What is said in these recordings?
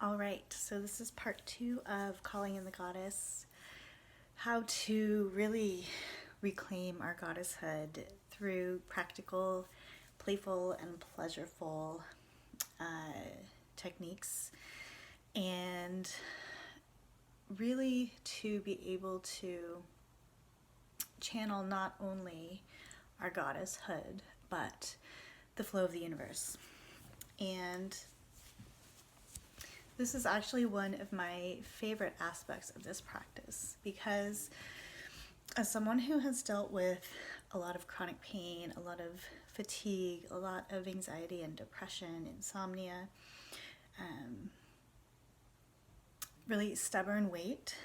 All right, so this is part 2 of Calling in the Goddess, how to really reclaim our goddesshood through practical, playful, and pleasureful techniques, and really to be able to channel not only our goddesshood, but the flow of the universe. And this is actually one of my favorite aspects of this practice because as someone who has dealt with a lot of chronic pain, a lot of fatigue, a lot of anxiety and depression, insomnia, really stubborn weight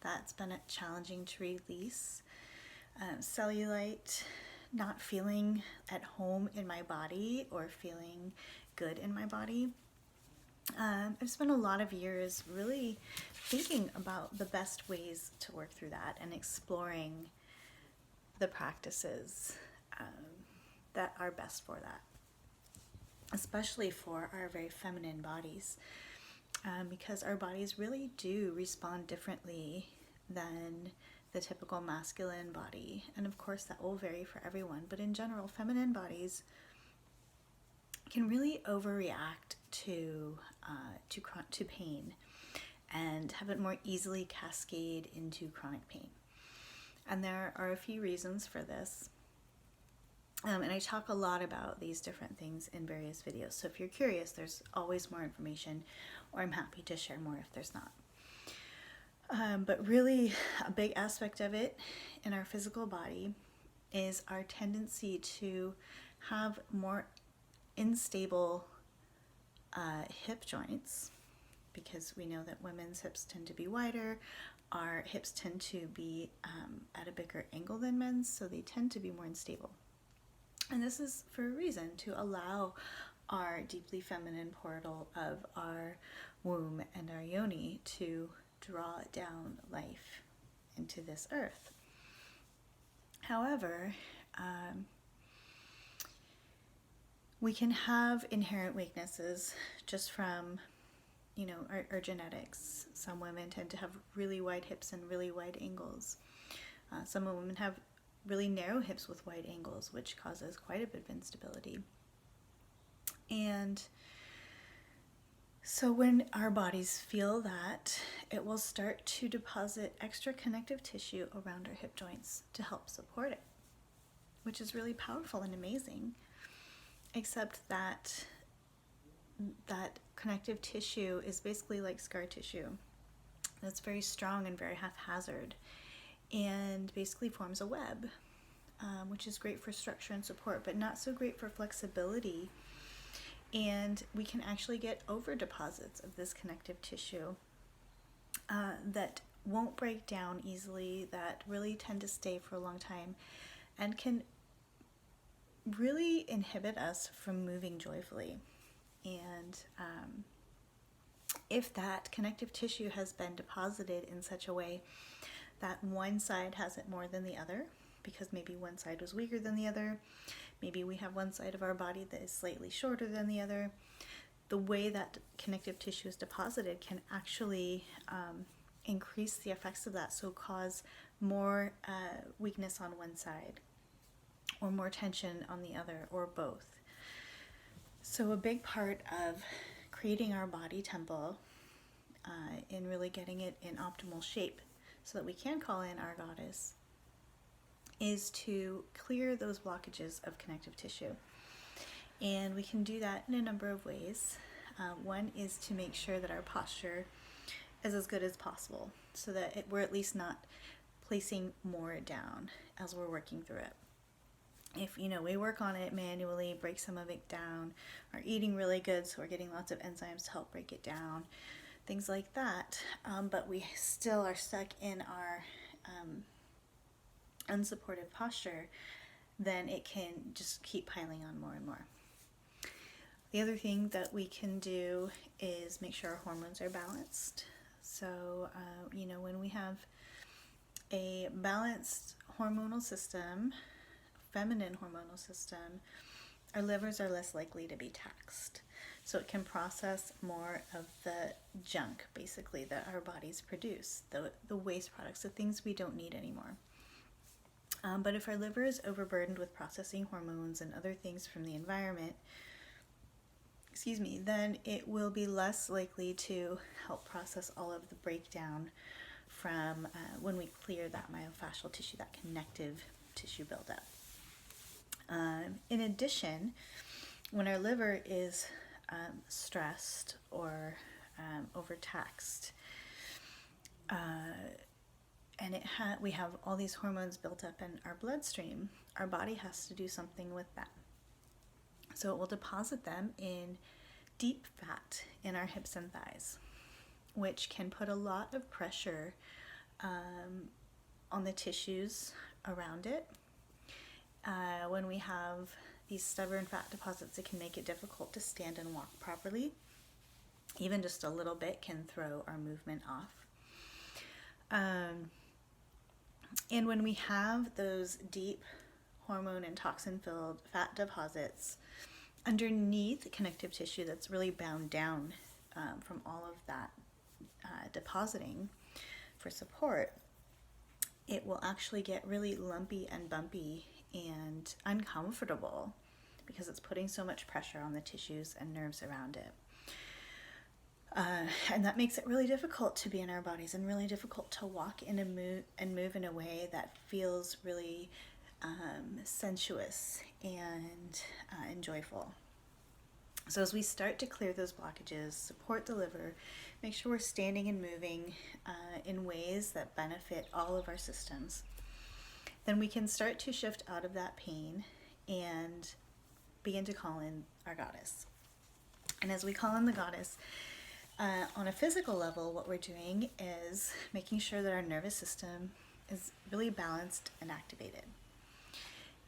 that's been challenging to release, cellulite, not feeling at home in my body or feeling good in my body. I've spent a lot of years really thinking about the best ways to work through that and exploring the practices that are best for that, especially for our very feminine bodies, because our bodies really do respond differently than the typical masculine body. And of course that will vary for everyone, but in general, feminine bodies can really overreact to pain and have it more easily cascade into chronic pain. And there are a few reasons for this. And I talk a lot about these different things in various videos. So if you're curious, there's always more information, or I'm happy to share more if there's not. But really a big aspect of it in our physical body is our tendency to have more unstable hip joints, because we know that women's hips tend to be wider. Our hips tend to be at a bigger angle than men's, so they tend to be more unstable. And this is for a reason, to allow our deeply feminine portal of our womb and our yoni to draw down life into this earth. However, we can have inherent weaknesses just from, our genetics. Some women tend to have really wide hips and really wide angles. Some women have really narrow hips with wide angles, which causes quite a bit of instability. And so when our bodies feel that, it will start to deposit extra connective tissue around our hip joints to help support it, which is really powerful and amazing. Except that connective tissue is basically like scar tissue. That's very strong and very haphazard, and basically forms a web, which is great for structure and support, but not so great for flexibility. And we can actually get over deposits of this connective tissue that won't break down easily, that really tend to stay for a long time, and can really inhibit us from moving joyfully. And if that connective tissue has been deposited in such a way that one side has it more than the other, because maybe one side was weaker than the other, maybe we have one side of our body that is slightly shorter than the other, the way that connective tissue is deposited can actually increase the effects of that, so cause more weakness on one side, or more tension on the other, or both. So a big part of creating our body temple, in really getting it in optimal shape so that we can call in our goddess, is to clear those blockages of connective tissue. And we can do that in a number of ways. One is to make sure that our posture is as good as possible, so that we're at least not placing more down as we're working through it. If we work on it manually, break some of it down, are eating really good, so we're getting lots of enzymes to help break it down, things like that, but we still are stuck in our unsupportive posture, then it can just keep piling on more and more. The other thing that we can do is make sure our hormones are balanced. So, when we have a balanced hormonal system, feminine hormonal system, our livers are less likely to be taxed. So so it can process more of the junk, basically, that our bodies produce, the waste products, the things we don't need anymore. But if our liver is overburdened with processing hormones and other things from the environment, then it will be less likely to help process all of the breakdown from when we clear that myofascial tissue, that connective tissue buildup. In addition, when our liver is stressed or overtaxed, and we have all these hormones built up in our bloodstream, our body has to do something with them. So it will deposit them in deep fat in our hips and thighs, which can put a lot of pressure on the tissues around it. When we have these stubborn fat deposits, it can make it difficult to stand and walk properly. Even just a little bit can throw our movement off. And when we have those deep hormone and toxin-filled fat deposits underneath connective tissue that's really bound down from all of that depositing for support, it will actually get really lumpy and bumpy and uncomfortable because it's putting so much pressure on the tissues and nerves around it. And that makes it really difficult to be in our bodies and really difficult to walk in and move in a way that feels really sensuous and joyful. So as we start to clear those blockages, support the liver, make sure we're standing and moving in ways that benefit all of our systems, then we can start to shift out of that pain and begin to call in our goddess. And as we call in the goddess, on a physical level, what we're doing is making sure that our nervous system is really balanced and activated.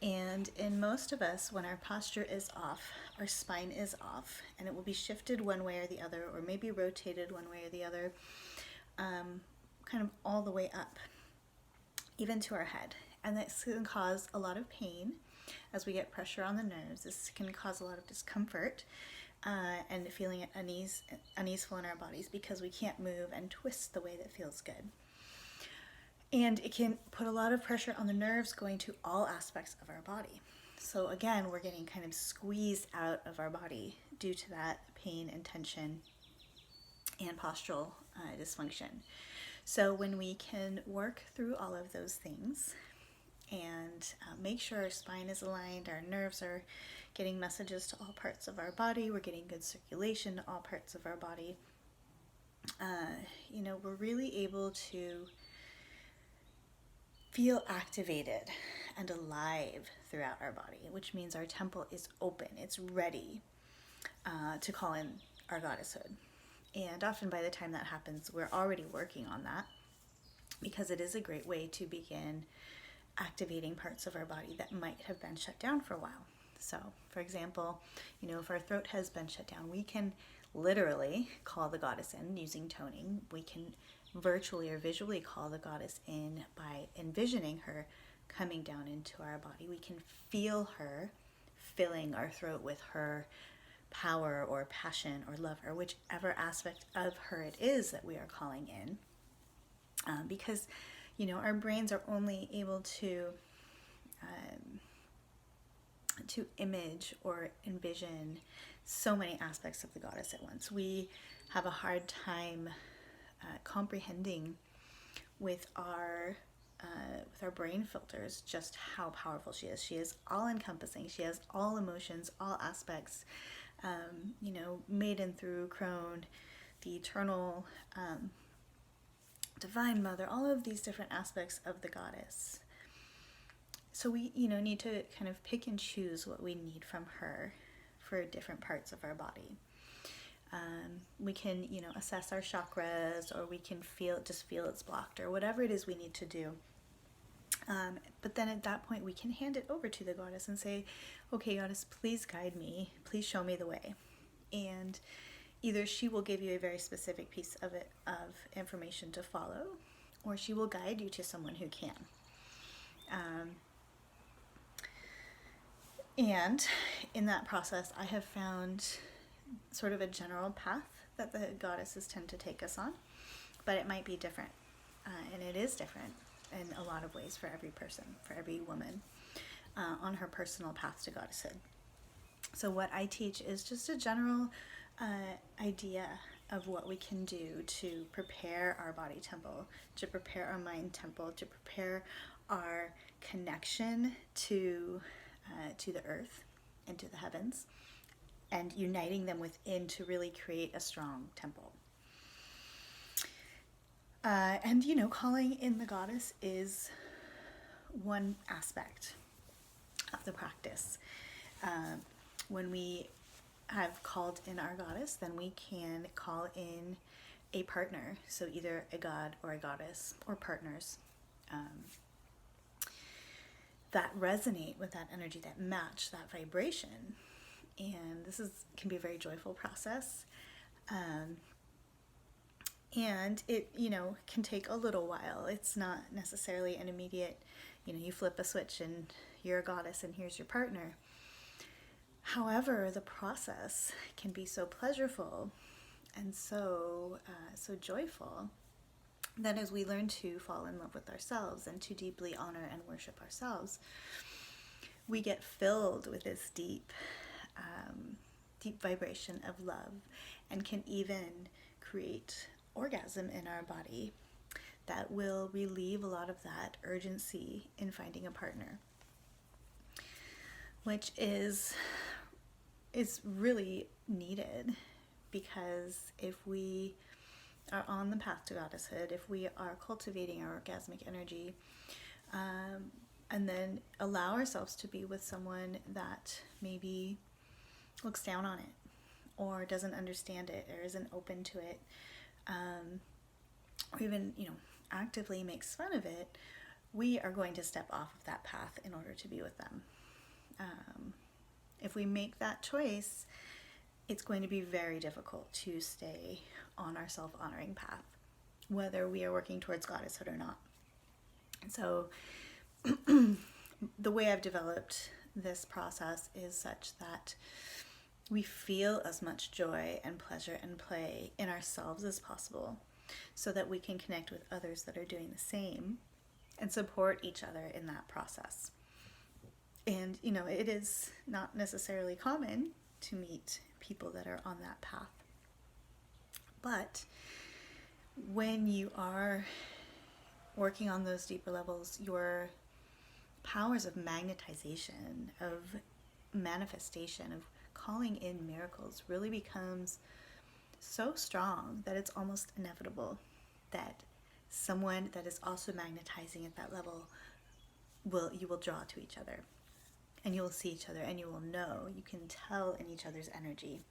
And in most of us, when our posture is off, our spine is off, and it will be shifted one way or the other, or maybe rotated one way or the other, kind of all the way up, even to our head. And this can cause a lot of pain as we get pressure on the nerves. This can cause a lot of discomfort and feeling uneaseful in our bodies because we can't move and twist the way that feels good. And it can put a lot of pressure on the nerves going to all aspects of our body. So again, we're getting kind of squeezed out of our body due to that pain and tension and postural dysfunction. So when we can work through all of those things and make sure our spine is aligned, our nerves are getting messages to all parts of our body, we're getting good circulation to all parts of our body, we're really able to feel activated and alive throughout our body, which means our temple is open, it's ready to call in our goddesshood. And often by the time that happens, we're already working on that because it is a great way to begin activating parts of our body that might have been shut down for a while. So, for example, if our throat has been shut down, we can literally call the goddess in using toning. We can virtually or visually call the goddess in by envisioning her coming down into our body. We can feel her filling our throat with her power or passion or love or whichever aspect of her it is that we are calling in. Because, our brains are only able to image or envision so many aspects of the goddess at once. We have a hard time comprehending with our brain filters just how powerful she is. She is all-encompassing. She has all emotions, all aspects, maiden through crone, the eternal divine mother, all of these different aspects of the goddess. So we, need to kind of pick and choose what we need from her for different parts of our body. We can, assess our chakras, or we can feel it's blocked, or whatever it is we need to do. But then at that point, we can hand it over to the goddess and say, okay, goddess, please guide me. Please show me the way. And either she will give you a very specific piece of information to follow, or she will guide you to someone who can. And in that process, I have found sort of a general path that the goddesses tend to take us on, but it might be different. And it is different in a lot of ways for every person, for every woman on her personal path to goddesshood. So what I teach is just a general idea of what we can do to prepare our body temple, to prepare our mind temple, to prepare our connection to the earth and to the heavens, and uniting them within to really create a strong temple. And calling in the goddess is one aspect of the practice. When we have called in our goddess, then we can call in a partner, so either a god or a goddess or partners that resonate with that energy, that match that vibration. And this can be a very joyful process. And it, can take a little while. It's not necessarily an immediate, you flip a switch and you're a goddess and here's your partner. However, the process can be so pleasurable and so joyful that as we learn to fall in love with ourselves and to deeply honor and worship ourselves, we get filled with this deep vibration of love, and can even create orgasm in our body that will relieve a lot of that urgency in finding a partner, which is really needed, because if we are on the path to goddesshood, if we are cultivating our orgasmic energy, and then allow ourselves to be with someone that maybe looks down on it or doesn't understand it or isn't open to it, or even actively makes fun of it, we are going to step off of that path in order to be with them. If we make that choice, it's going to be very difficult to stay on our self-honoring path, whether we are working towards goddesshood or not. So the way I've developed this process is such that we feel as much joy and pleasure and play in ourselves as possible, so that we can connect with others that are doing the same and support each other in that process. And it is not necessarily common to meet people that are on that path, but when you are working on those deeper levels, your powers of magnetization, of manifestation, of calling in miracles really becomes so strong that it's almost inevitable that someone that is also magnetizing at that level you will draw to each other, and you will see each other, and you will know, you can tell in each other's energy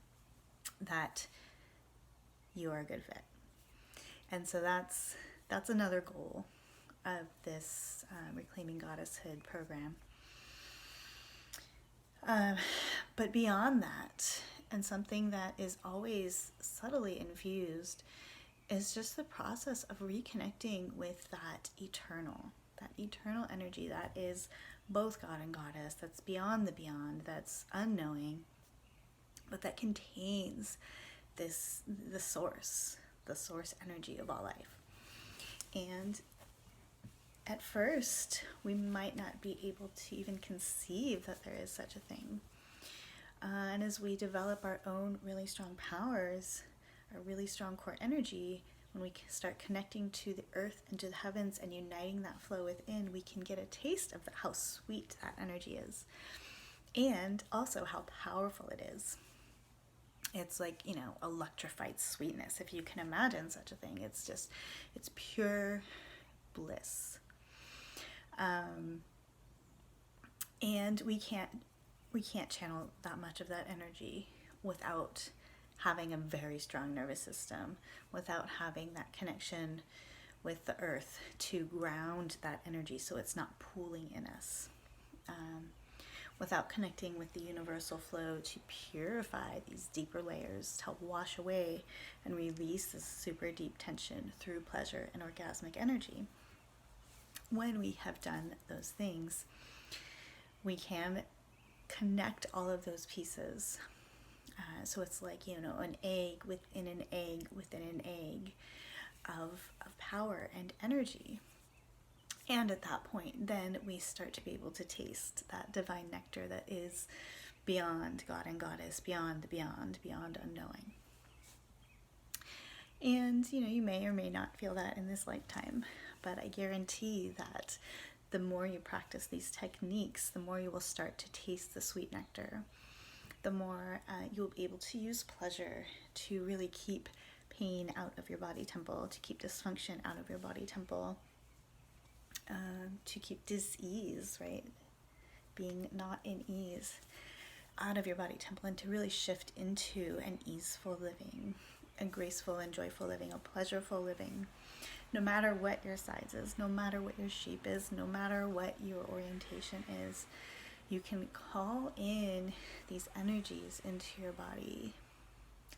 that you are a good fit. And so that's another goal of this Reclaiming Goddesshood program. But beyond that, and something that is always subtly infused, is just the process of reconnecting with that eternal energy that is both God and Goddess, that's beyond the beyond, that's unknowing, but that contains the source energy of all life. And at first, we might not be able to even conceive that there is such a thing. And as we develop our own really strong powers, our really strong core energy, when we start connecting to the earth and to the heavens and uniting that flow within, we can get a taste of how sweet that energy is, and also how powerful it is. It's like, electrified sweetness, if you can imagine such a thing. It's pure bliss. And we can't channel that much of that energy without having a very strong nervous system, without having that connection with the earth to ground that energy so it's not pooling in us, without connecting with the universal flow to purify these deeper layers, to help wash away and release this super deep tension through pleasure and orgasmic energy. When we have done those things, we can connect all of those pieces So it's like, an egg within an egg within an egg of power and energy. And at that point, then we start to be able to taste that divine nectar that is beyond God and Goddess, beyond the beyond unknowing. And, you may or may not feel that in this lifetime, but I guarantee that the more you practice these techniques, the more you will start to taste the sweet nectar. The more you'll be able to use pleasure to really keep pain out of your body temple, to keep dysfunction out of your body temple, to keep dis-ease, right? Being not in ease out of your body temple, and to really shift into an easeful living, a graceful and joyful living, a pleasureful living, no matter what your size is, no matter what your shape is, no matter what your orientation is. You can call in these energies into your body,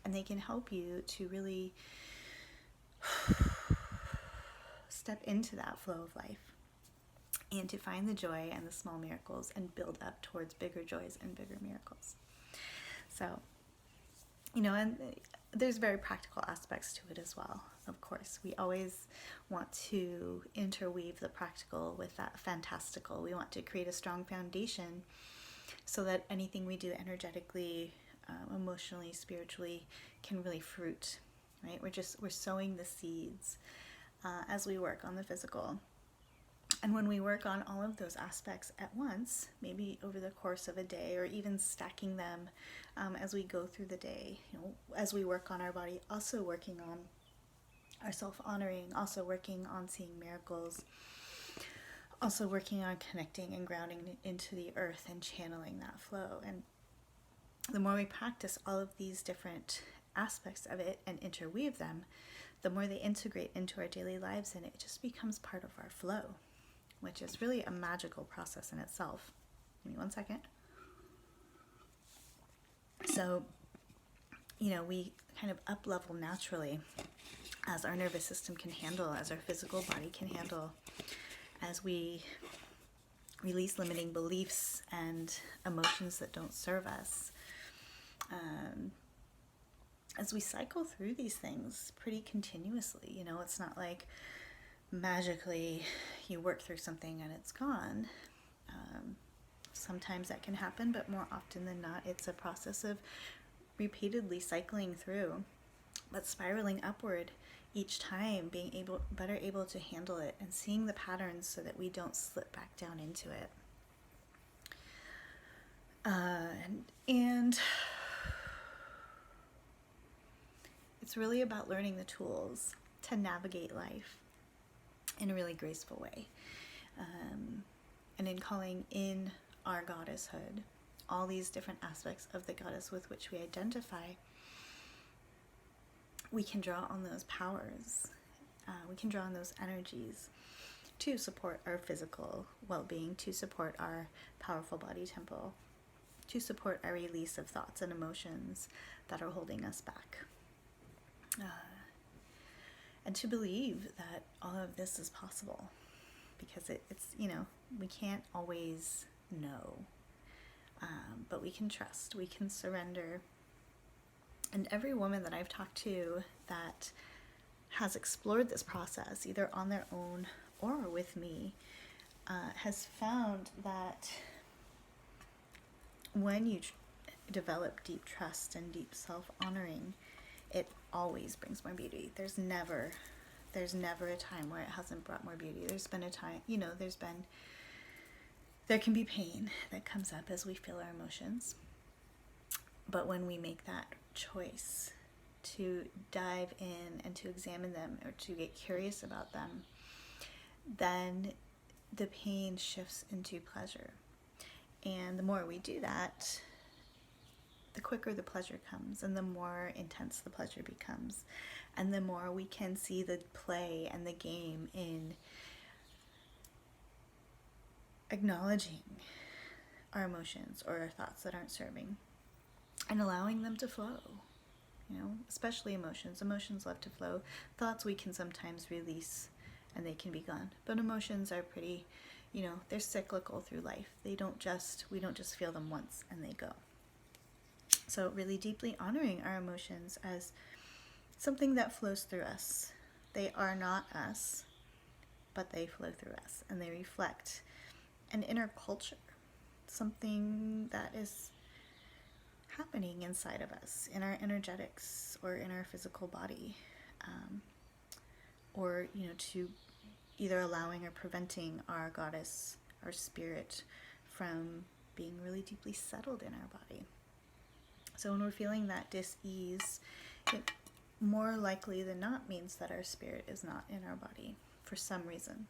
and they can help you to really step into that flow of life, and to find the joy and the small miracles and build up towards bigger joys and bigger miracles. So, and there's very practical aspects to it as well. Of course, we always want to interweave the practical with that fantastical. We want to create a strong foundation so that anything we do energetically, emotionally, spiritually can really fruit, right? We're sowing the seeds as we work on the physical. And when we work on all of those aspects at once, maybe over the course of a day, or even stacking them as we go through the day, as we work on our body, also working on our self-honoring, also working on seeing miracles, also working on connecting and grounding into the earth and channeling that flow. And the more we practice all of these different aspects of it and interweave them, the more they integrate into our daily lives, and it just becomes part of our flow, which is really a magical process in itself. Give me one second. So, we kind of up level naturally as our nervous system can handle, as our physical body can handle, as we release limiting beliefs and emotions that don't serve us. As we cycle through these things pretty continuously, it's not like magically you work through something and it's gone. Sometimes that can happen, but more often than not, it's a process of repeatedly cycling through, but spiraling upward each time, being better able to handle it and seeing the patterns so that we don't slip back down into it. And it's really about learning the tools to navigate life in a really graceful way, and in calling in our goddesshood, all these different aspects of the goddess with which we identify. We can draw on those powers, we can draw on those energies to support our physical well-being, to support our powerful body temple, to support our release of thoughts and emotions that are holding us back. And to believe that all of this is possible, because it's we can't always know, but we can trust, we can surrender. And every woman that I've talked to that has explored this process, either on their own or with me, has found that when you develop deep trust and deep self-honoring, it always brings more beauty. There's never a time where it hasn't brought more beauty. There's been a time, there can be pain that comes up as we feel our emotions. But when we make that choice to dive in and to examine them, or to get curious about them, then the pain shifts into pleasure. And the more we do that, the quicker the pleasure comes, and the more intense the pleasure becomes, and the more we can see the play and the game in acknowledging our emotions or our thoughts that aren't serving, and allowing them to flow. Especially emotions. Emotions love to flow. Thoughts we can sometimes release and they can be gone. But emotions are pretty, they're cyclical through life. We don't just feel them once and they go. So really deeply honoring our emotions as something that flows through us. They are not us, but they flow through us, and they reflect an inner culture, something that is happening inside of us, in our energetics or in our physical body, or to either allowing or preventing our goddess, our spirit, from being really deeply settled in our body. So when we're feeling that dis-ease, it more likely than not means that our spirit is not in our body for some reason.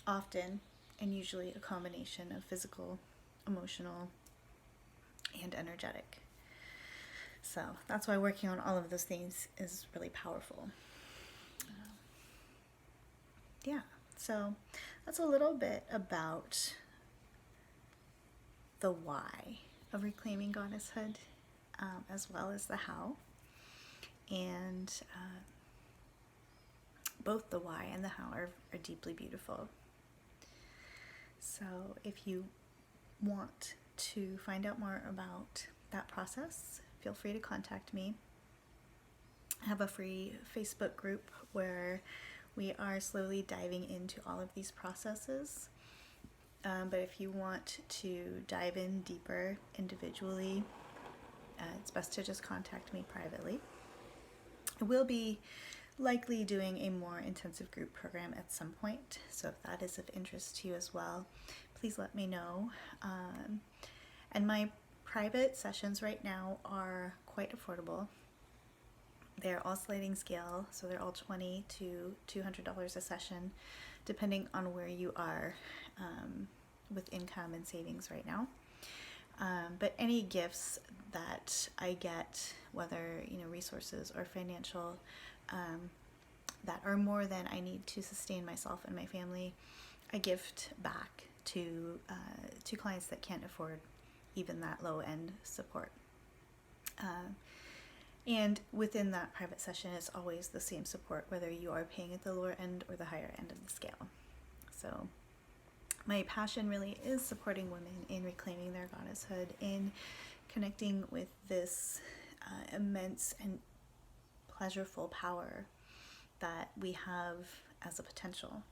Often, and usually, a combination of physical, emotional, and energetic. So that's why working on all of those things is really powerful. Yeah, so that's a little bit about the why of reclaiming goddesshood, as well as the how. And both the why and the how are deeply beautiful. So if you want to find out more about that process, feel free to contact me. I have a free Facebook group where we are slowly diving into all of these processes. But if you want to dive in deeper individually, it's best to just contact me privately. I will be likely doing a more intensive group program at some point, so if that is of interest to you as well, please let me know. And my private sessions right now are quite affordable. They're all sliding scale, so they're all $20 to $200 a session, depending on where you are with income and savings right now. But any gifts that I get, whether resources or financial, that are more than I need to sustain myself and my family, I gift back to clients that can't afford even that low end support. And within that private session, it's always the same support, whether you are paying at the lower end or the higher end of the scale. So my passion really is supporting women in reclaiming their goddesshood, in connecting with this immense and pleasureful power that we have as a potential,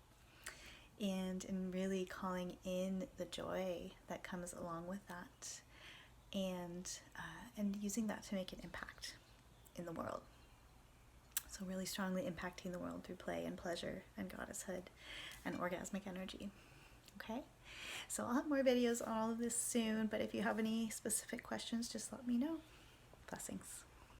and in really calling in the joy that comes along with that, and using that to make an impact in the world. So really strongly impacting the world through play and pleasure and goddesshood and orgasmic energy. Okay, so I'll have more videos on all of this soon, but if you have any specific questions, just let me know. Blessings.